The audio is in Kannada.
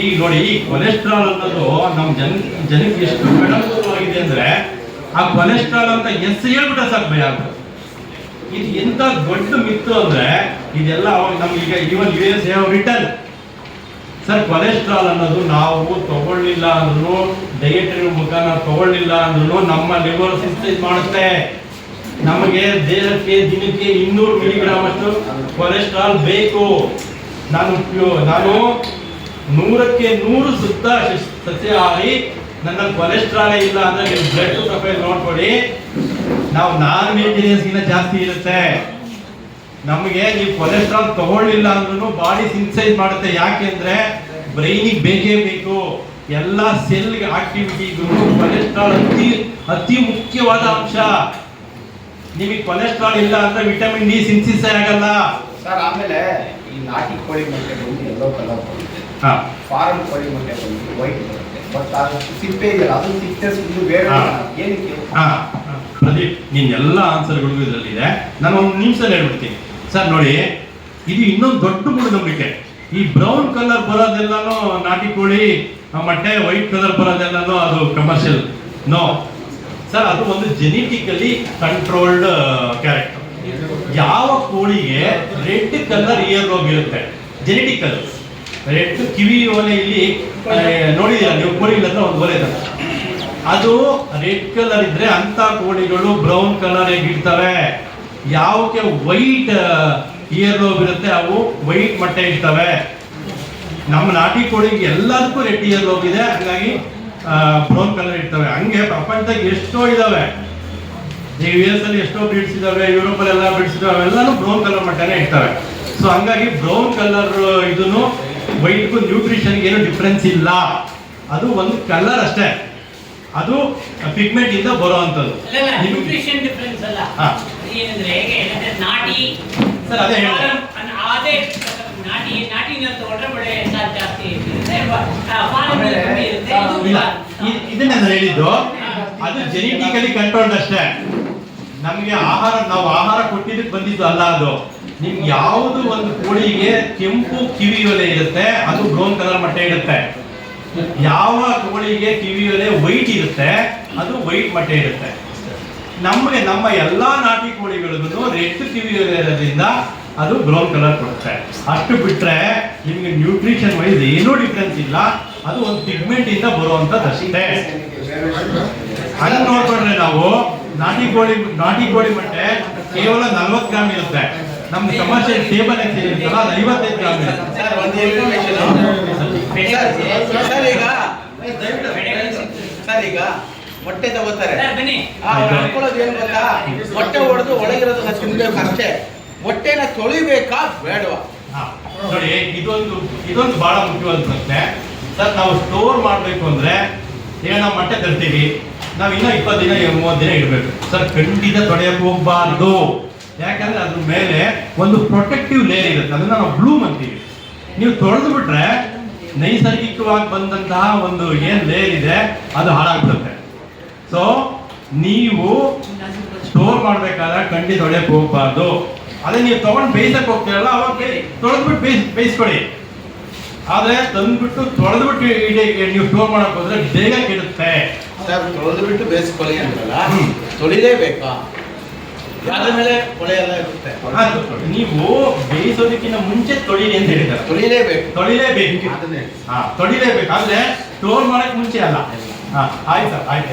ಈಗ ನೋಡಿ, ಈ ಕೊಲೆಸ್ಟ್ರಾಲ್ ಅನ್ನೋದು ನಮ್ಮ ಜನಕ್ಕೆ ಎಷ್ಟು ಬೆಳವಣಿಗೆ ಅಂದ್ರೆ ಆ ಕೊಲೆಸ್ಟ್ರಾಲ್ ಅಂತ ಹೆಸರು ಹೇಳ್ಬಿಟ್ರೆ ಸಾಕು ಭಯ ಆಗ್ತದೆ. ಇದು ಎಂತ ದೊಡ್ಡ ಮಿತ್ತು ಅಂದ್ರೆ ಇದೆಲ್ಲ ನಮ್ಗೆ ಈಗ ಇವನ್ US have written sir, cholesterol ಅನ್ನೋದು ನಾವು ತಗೊಳ್ಳಿಲ್ಲ ಅಂದ್ರೂ, ಡಯಟರಿ ಮುಖಾನ ತಗೊಳ್ಳಿಲ್ಲ ಅಂದ್ರೂ ನಮ್ಮ ಲಿವರ್ ಸಿಂಥಸೈಸ್ ಮಾಡುತ್ತೆ. ನಮಗೆ ದೇಹಕ್ಕೆ ದಿನಕ್ಕೆ 200 ಮಿಲಿಗ್ರಾಮ್ ಅಷ್ಟು ಕೊಲೆಸ್ಟ್ರಾಲ್ ಬೇಕು. ನಾನು 100ಕ್ಕೆ 100 ಸುತ್ತ ಸಸ್ಯಾಹಾರಿ. ನನ್ನ ಕೊಲೆಸ್ಟ್ರಾಲ್ ಇಲ್ಲ ಅಂದ್ರೆ ನೀವು ಬ್ಲಡ್ ಪ್ರೊಫೈಲ್ ನೋಡ್ಕೊಳ್ಳಿ, ನಾವು ನಾನ್-ವೆಜಿಟೇರಿಯನ್ಸ್ ಗಿಂತ ಜಾಸ್ತಿ ಇರುತ್ತೆ. ನಮಗೆ ನೀವು ಕೊಲೆಸ್ಟ್ರಾಲ್ ತಗೊಳ್ಳಿಲ್ಲ ಅಂದ್ರೂ ಬಾಡಿ ಸಿಂಥಸೈಸ್ ಮಾಡುತ್ತೆ. ಯಾಕೆಂದ್ರೆ ಬ್ರೈನಿಗೆ ಬೇಕೇ ಬೇಕು. ಎಲ್ಲ ಸೆಲ್ ಆಕ್ಟಿವಿಟಿಗೂ ಕೊಲೆಸ್ಟ್ರಾಲ್ ಅತಿ ಮುಖ್ಯವಾದ ಅಂಶ. ನಿಮಗೆ ಕೊಲೆಸ್ಟ್ರಾಲ್ ಇಲ್ಲ ಅಂದ್ರೆ ವಿಟಮಿನ್ ಡಿ ಸಿಂಥಸಿಸ್ ಆಗಲ್ಲ ಸರ್. ಆಮೇಲೆ ಈ ನಾಟಿ ಕೋಳಿ ಮೊಟ್ಟೆ ಬಂದು ಯೆಲ್ಲೋ ಕಲರ್ ಬರುತ್ತೆ, ಫಾರಂ ಕೋಳಿ ಮೊಟ್ಟೆ ಬಂದು ವೈಟ್ ಬರುತ್ತೆ. ಬಟ್ ಅದು ಸಿಪ್ಪೆ ಇದೆಯಲ್ಲ, ಅದು ಥಿಕ್ನೆಸ್ ಬೇರೆ ಏನಕ್ಕೆ? ಪ್ರದೀಪ್, ನೀನ್ ಎಲ್ಲ ಆನ್ಸರ್ಗಳಿಗೂ ಇದರಲ್ಲಿದೆ. ನಾನು ಒಂದು ನಿಮಿಷದಲ್ಲಿ ಹೇಳ್ಬಿಡ್ತೀನಿ ಸರ್. ನೋಡಿ, ಇದು ಇನ್ನೊಂದು ದೊಡ್ಡ ಮೂಢನಂಬಿಕೆ. ಈ ಬ್ರೌನ್ ಕಲರ್ ಬರೋದೆಲ್ಲಾನು ನಾಟಿ ಕೋಳಿ ಮೊಟ್ಟೆ, ವೈಟ್ ಕಲರ್ ಬರೋದೆಲ್ಲಾನು ಅದು ಕಮರ್ಷಿಯಲ್. ನೋ ಸರ್, ಅದು ಒಂದು ಜೆನೆಟಿಕಲಿ ಕಂಟ್ರೋಲ್ಡ್ ಕ್ಯಾರೆಕ್ಟರ್. ಯಾವ ಕೋಳಿಗೆ ರೆಡ್ ಕಲರ್ ಇಯರ್ ಲೋಬ್ ಇರುತ್ತೆ, ಜೆನೆಟಿಕಲ್ ರೆಡ್ ಕಿವಿ ಓಲೆಯಲ್ಲಿ ನೋಡಿದೀರ ನೀವು, ಕೋಳಿಗಳ ಹತ್ರ ಒಂದು ಓಲೆ ಇರುತ್ತೆ, ಅದು ರೆಡ್ ಕಲರ್ ಇದ್ರೆ ಅಂತ ಕೋಳಿಗಳು ಬ್ರೌನ್ ಕಲರ್ ಇರ್ತವೆ. ಯಾವಕ್ಕೆ ವೈಟ್ ಇಯರ್ ಲೋಬ್ ಇರುತ್ತೆ ಅವು ವೈಟ್ ಮೊಟ್ಟೆ ಇರ್ತವೆ. ನಮ್ಮ ನಾಟಿ ಕೋಳಿಗೆ ಎಲ್ಲದಕ್ಕೂ ರೆಡ್ ಇಯರ್ ಲೋಬ್ ಇದೆ, ಹಾಗಾಗಿ ಬ್ರೌನ್ ಕಲರ್ ಇರ್ತವೆ. ಹಂಗೆ ಪ್ರಪಂಚದಾಗ ಎಷ್ಟೋ ಇದಾವೆ. US ಅಲ್ಲಿ ಎಷ್ಟೋ ಬ್ರೀಡ್ಸ್ ಇದಾವೆ, ಯುರೋಪ್ ಅಲ್ಲಿ ಎಲ್ಲ ಬ್ರೀಡ್ಸ್ ಇದಾವೆ, ಎಲ್ಲಾನು ಬ್ರೌನ್ ಕಲರ್ ಮೊಟ್ಟೆನೇ ಇರ್ತವೆ. ಸೊ ಹಂಗಾಗಿ ಬ್ರೌನ್ ಕಲರ್ ಇದನ್ನು ವೈಟ್ಗೂ ನ್ಯೂಟ್ರಿಷನ್ ಏನು ಡಿಫ್ರೆನ್ಸ್ ಇಲ್ಲ. ಅದು ಒಂದು ಕಲರ್ ಅಷ್ಟೇ, ಅದು ಪಿಗ್ಮೆಂಟ್ ಇಂದ ಬರುವಂತದ್ದು. ನ್ಯೂಟ್ರಿಷನ್ ಡಿಫರೆನ್ಸ್ ಅಲ್ಲ. ಏನಂದ್ರೆ ನಾಟಿ ಸರ್ ಅದೇ ಹೇಳಿ, ಅದೇ ನಾಟಿ ತಗೊಂಡ್ರೆ ಒಳ್ಳೆ ಜಾಸ್ತಿ ಇದನ್ನ ಹೇಳಿದ್ದು. ಅದು ಜೆನೆಟಿಕಲಿ ಕಂಟ್ರೋಲ್ಡ್ ಅಷ್ಟೇ. ನಮ್ಗೆ ನಾವು ಆಹಾರ ಕೊಟ್ಟಿದ್ದಕ್ಕೆ ಬಂದಿದ್ದು ಅಲ್ಲ ಅದು. ನಿಮ್ಗೆ ಯಾವುದು ಒಂದು ಕೋಳಿಗೆ ಕೆಂಪು ಕಿವಿ ಒಲೆ ಇರುತ್ತೆ, ಅದು ಬ್ರೌನ್ ಕಲರ್ ಮೊಟ್ಟೆ ಇರುತ್ತೆ. ಯಾವ ಕೋಳಿಗೆ ಕಿವಿ ಒಲೆ ವೈಟ್ ಇರುತ್ತೆ, ಅದು ವೈಟ್ ಮೊಟ್ಟೆ ಇರುತ್ತೆ. ನಮಗೆ ನಮ್ಮ ಎಲ್ಲಾ ನಾಟಿ ಕೋಳಿಗಳಿಗೂ ರೆಡ್ ಕಿವಿ ಒಲೆ ಇರೋದ್ರಿಂದ ಅದು ಬ್ರೌನ್ ಕಲರ್ ಕೊಡುತ್ತೆ. ಅಷ್ಟು ಬಿಟ್ರೆ ನಿಮ್ಗೆ ನ್ಯೂಟ್ರಿಷನ್ ವೈಸ್ ಏನೂ ಡಿಫ್ರೆನ್ಸ್ ಇಲ್ಲ. ಅದು ಒಂದು ಪಿಗ್ಮೆಂಟ್ ಇಂದ ಬರುವಂತದ್ದು ಅಷ್ಟೇ. ಹಂಗೆ ನೋಡ್ಕೊಂಡ್ರೆ ನಾವು ನಾಟಿ ಕೋಳಿ ಮೊಟ್ಟೆ ಕೇವಲ 40 ಗ್ರಾಮ್ ಇರುತ್ತೆ. ನಮ್ದು ಕಮರ್ಷಿಯಲ್ ಟೇಬಲ್ ಇರುತ್ತಲ್ಲ, ಅದು 55 ಗ್ರಾಮ್ ಇರುತ್ತೆ. ಸರ್, ಈಗ ಮೊಟ್ಟೆ ತಗೋತಾರೆ, ಅನ್ಕೊಳ್ಳೋದು ಏನು ಗೊತ್ತಾ, ಮೊಟ್ಟೆ ಹೊಡೆದು ಒಳಗಿರೋದನ್ನ ತಿನ್ಬೇಕು ಅಷ್ಟೇ. ಮೊಟ್ಟೆನ ತೊಳಿಬೇಕಾ ಬೇಡವಾ? ನೋಡಿ, ಇದೊಂದು ಬಹಳ ಮುಖ್ಯವಾದ ಪ್ರಶ್ನೆ ಸರ್. ನಾವು ಸ್ಟೋರ್ ಮಾಡಬೇಕು ಅಂದ್ರೆ ಈಗ ನಾವು ಮೊಟ್ಟೆ ತರ್ತೀವಿ, ನಾವು ಇನ್ನೂ 20 ದಿನ 30 ದಿನ ಇಡಬೇಕು ಸರ್. ಖಂಡಿತ ತೊಳೆಯಕ್ಕೆ ಹೋಗ್ಬಾರ್ದು. ಯಾಕಂದ್ರೆ ಅದ್ರ ಮೇಲೆ ಒಂದು ಪ್ರೊಟೆಕ್ಟಿವ್ ಲೇಯರ್ ಇರುತ್ತೆ, ಅದನ್ನ ನಾವು ಬ್ಲೂಮ್ ಅಂತೀವಿ. ನೀವು ತೊಳೆದು ಬಿಟ್ರೆ ನೈಸರ್ಗಿಕವಾಗಿ ಬಂದಂತಹ ಒಂದು ಏನ್ ಲೇಯರ್ ಇದೆ ಅದು ಹಾಳಾಗ್ಬಿಡುತ್ತೆ. ಸೊ ನೀವು ಸ್ಟೋರ್ ಮಾಡ್ಬೇಕಾದ್ರೆ ಖಂಡಿತ ತೊಳೆಯಕ್ಕೆ ಹೋಗ್ಬಾರ್ದು. ಅದೇ ನೀವು ತಗೊಂಡು ಬೇಯಿಸಕ್ಕೆ ಹೋಗ್ತೀರಲ್ಲ, ಅವಾಗ ತೊಳೆದ್ಬಿಟ್ಟು ಬೇಯಿಸ್ಕೊಳ್ಳಿ. ಆದ್ರೆ ತಂದ್ಬಿಟ್ಟು ತೊಳೆದ್ಬಿಟ್ಟು ನೀವು ಸ್ಟೋರ್ ಮಾಡಕ್ ಹೋದ್ರೆ ಬೇಗ ಕೆಡುತ್ತೆ. ತೊಳೆದ್ಬಿಟ್ಟು ಬೇಯಿಸ್ಕೊಳ್ಳಿ ಅಂದ್ರಲ್ಲ, ತೊಳಿಲೇಬೇಕಾ? ಅದ್ರ ಮೇಲೆ ಕೊಳೆ ಎಲ್ಲ ಇರುತ್ತೆ. ನೀವು ಬೇಯಿಸೋದಕ್ಕಿಂತ ಮುಂಚೆ ತೊಳಿಲಿ ಅಂತ ಹೇಳಿದ್ದಾರೆ. ತೊಳಿಲೇಬೇಕು. ತೊಳಿಲೇಬೇಕು. ಆದ್ರೆ ಸ್ಟೋರ್ ಮಾಡಕ್ ಮುಂಚೆ ಅಲ್ಲ. ಆಯ್ತು ಸರ್, ಆಯ್ತು.